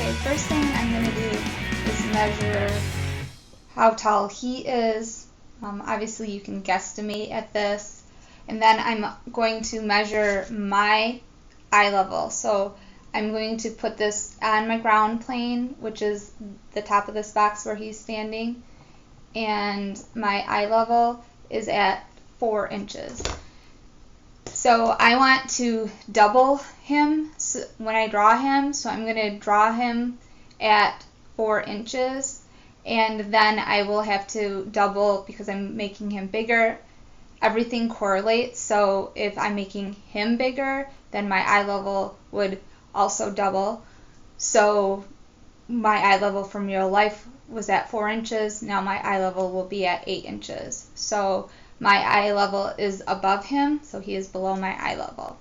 Okay, first thing I'm going to do is measure how tall he is. Obviously you can guesstimate at this. And then I'm going to measure my eye level. So I'm going to put this on my ground plane, which is the top of this box where he's standing. And my eye level is at 4 inches. So I want to double him when I draw him. So I'm going to draw him at 4 inches. And then I will have to double because I'm making him bigger. Everything correlates. So if I'm making him bigger, then my eye level would also double. So my eye level from real life was at 4 inches. Now my eye level will be at 8 inches. So my eye level is above him, so he is below my eye level.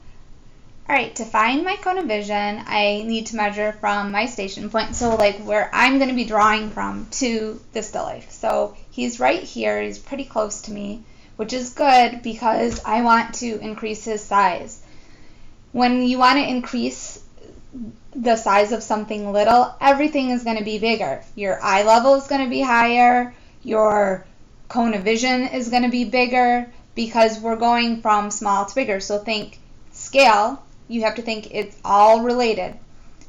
Alright, to find my cone of vision, I need to measure from my station point, so like where I'm going to be drawing from to the still life. So he's right here, he's pretty close to me, which is good because I want to increase his size. When you want to increase the size of something little, everything is going to be bigger. Your eye level is going to be higher, your cone of vision is going to be bigger because we're going from small to bigger. So think scale, you have to think it's all related.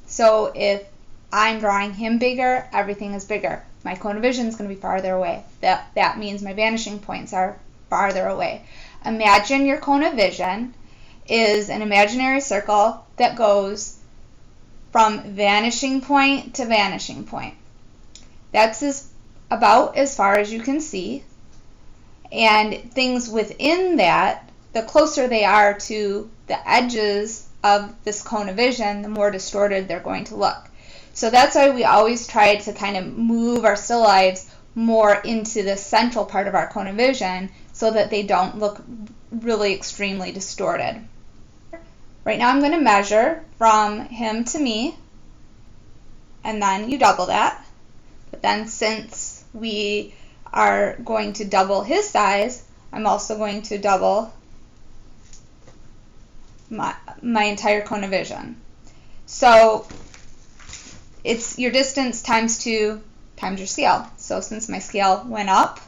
So if I'm drawing him bigger, everything is bigger. My cone of vision is going to be farther away. That means my vanishing points are farther away. Imagine your cone of vision is an imaginary circle that goes from vanishing point to vanishing point. That's about as far as you can see. And things within that, the closer they are to the edges of this cone of vision, the more distorted they're going to look. So that's why we always try to kind of move our still lives more into the central part of our cone of vision so that they don't look really extremely distorted. Right now I'm going to measure from him to me, and then you double that. But then since we are going to double his size, I'm also going to double my entire cone of vision. So it's your distance times 2 times your scale. So since my scale went up,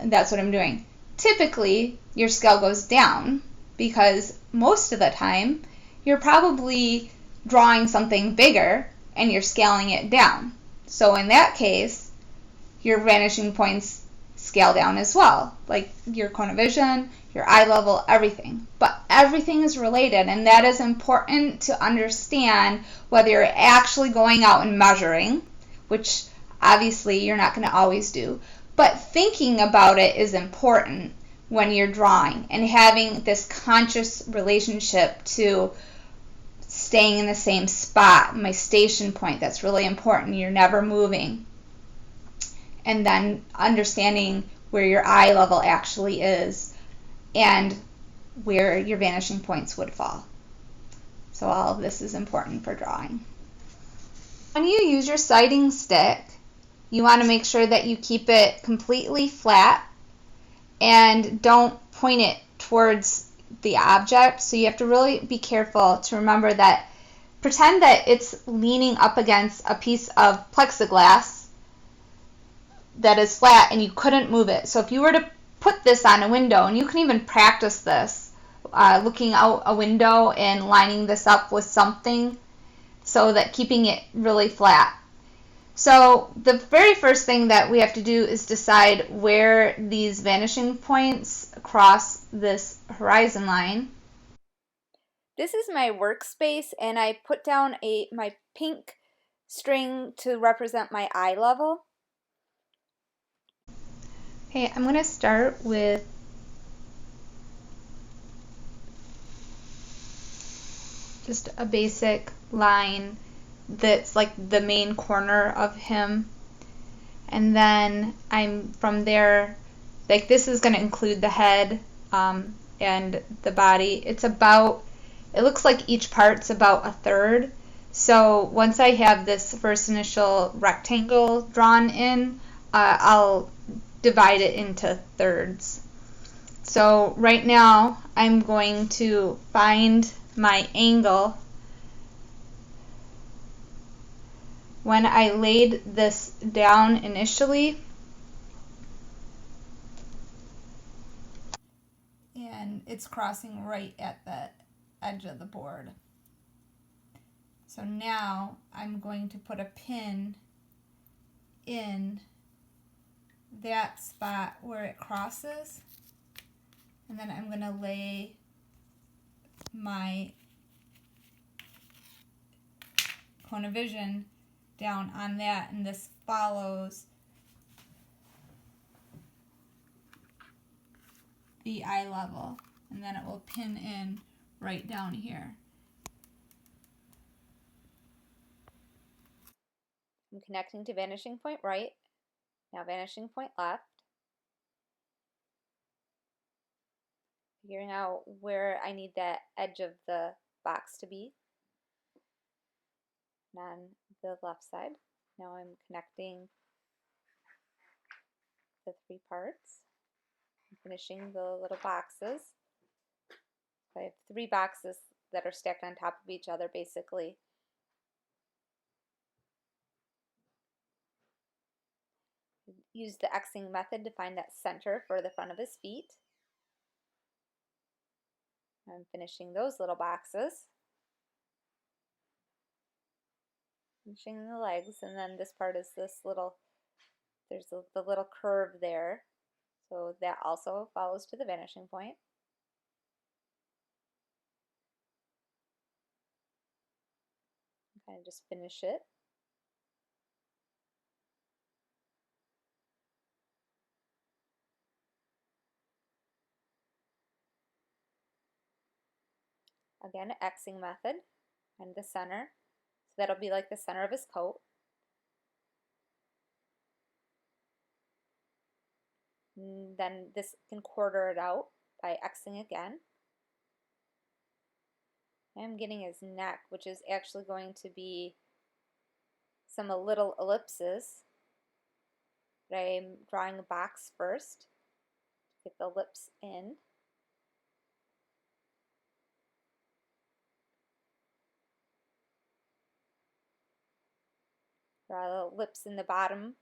that's what I'm doing. Typically, your scale goes down because most of the time you're probably drawing something bigger and you're scaling it down. So in that case, your vanishing points scale down as well, like your cone of vision, your eye level, everything. But everything is related, and that is important to understand whether you're actually going out and measuring, which obviously you're not going to always do, but thinking about it is important when you're drawing and having this conscious relationship to staying in the same spot, my station point. That's really important. You're never moving. And then understanding where your eye level actually is and where your vanishing points would fall. So all of this is important for drawing. When you use your sighting stick, you want to make sure that you keep it completely flat and don't point it towards the object. So you have to really be careful to remember that, pretend that it's leaning up against a piece of plexiglass that is flat and you couldn't move it. So if you were to put this on a window, and you can even practice this, looking out a window and lining this up with something so that keeping it really flat. So the very first thing that we have to do is decide where these vanishing points cross this horizon line. This is my workspace, and I put down my pink string to represent my eye level. Okay, I'm going to start with just a basic line that's like the main corner of him, and then I'm from there, like this is going to include the head and the body. It looks like each part's about a third. So once I have this first initial rectangle drawn in, I'll divide it into thirds. So right now I'm going to find my angle when I laid this down initially, and it's crossing right at the edge of the board. So now I'm going to put a pin in that spot where it crosses, and then I'm going to lay my cone of vision down on that, and this follows the eye level, and then it will pin in right down here. I'm connecting to vanishing point right, now vanishing point left, figuring out where I need that edge of the box to be. And on the left side, now I'm connecting the three parts, I'm finishing the little boxes. I have three boxes that are stacked on top of each other basically. Use the Xing method to find that center for the front of his feet. I'm finishing those little boxes. Finishing the legs, and then this part is this little, there's the little curve there. So that also follows to the vanishing point. Kind of just finish it. Again, Xing method, and the center. So that'll be like the center of his coat. And then this can quarter it out by Xing again. I'm getting his neck, which is actually going to be some little ellipses. But I'm drawing a box first to get the lips in. Draw the lips in the bottom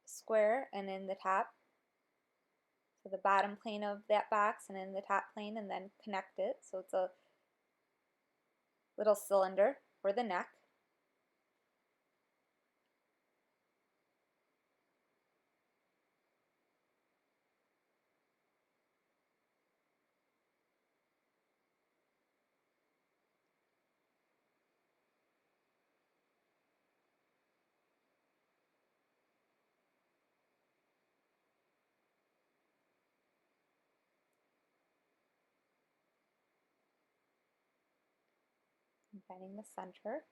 square and in the top. So the bottom plane of that box and in the top plane, and then connect it. So it's a little cylinder for the neck. And finding the center.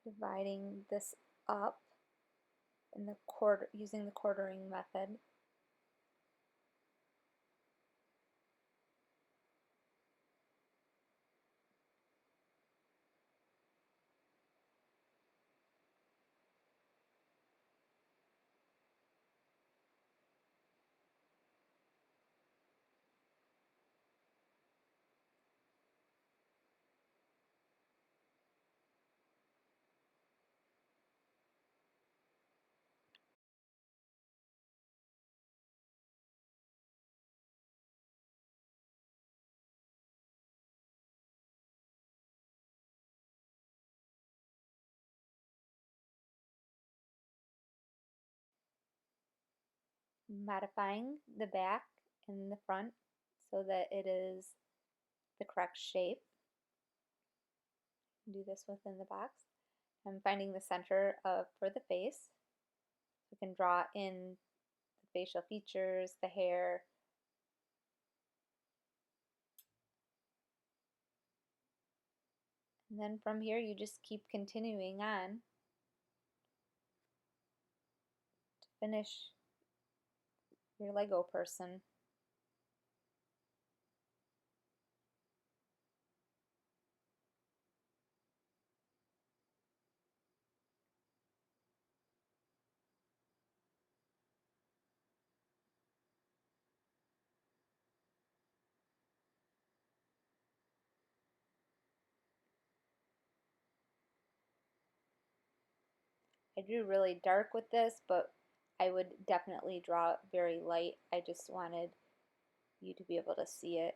Dividing this up in the using the quartering method. Modifying the back and the front so that it is the correct shape. Do this within the box. I'm finding the center for the face. We can draw in the facial features, the hair. And then from here you just keep continuing on to finish your Lego person. I drew really dark with this, but I would definitely draw it very light. I just wanted you to be able to see it.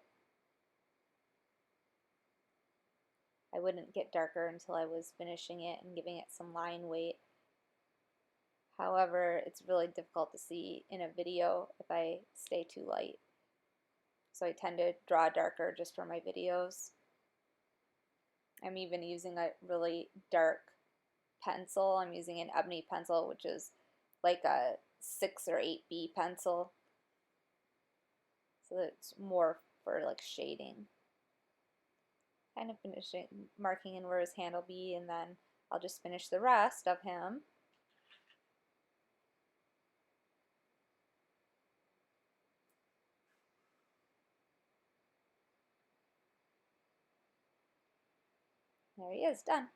I wouldn't get darker until I was finishing it and giving it some line weight. However, it's really difficult to see in a video if I stay too light. So I tend to draw darker just for my videos. I'm even using a really dark pencil. I'm using an ebony pencil, which is like a 6 or 8B pencil. So it's more for like shading. Kind of finishing, marking in where his hand will be, and then I'll just finish the rest of him. There he is, done.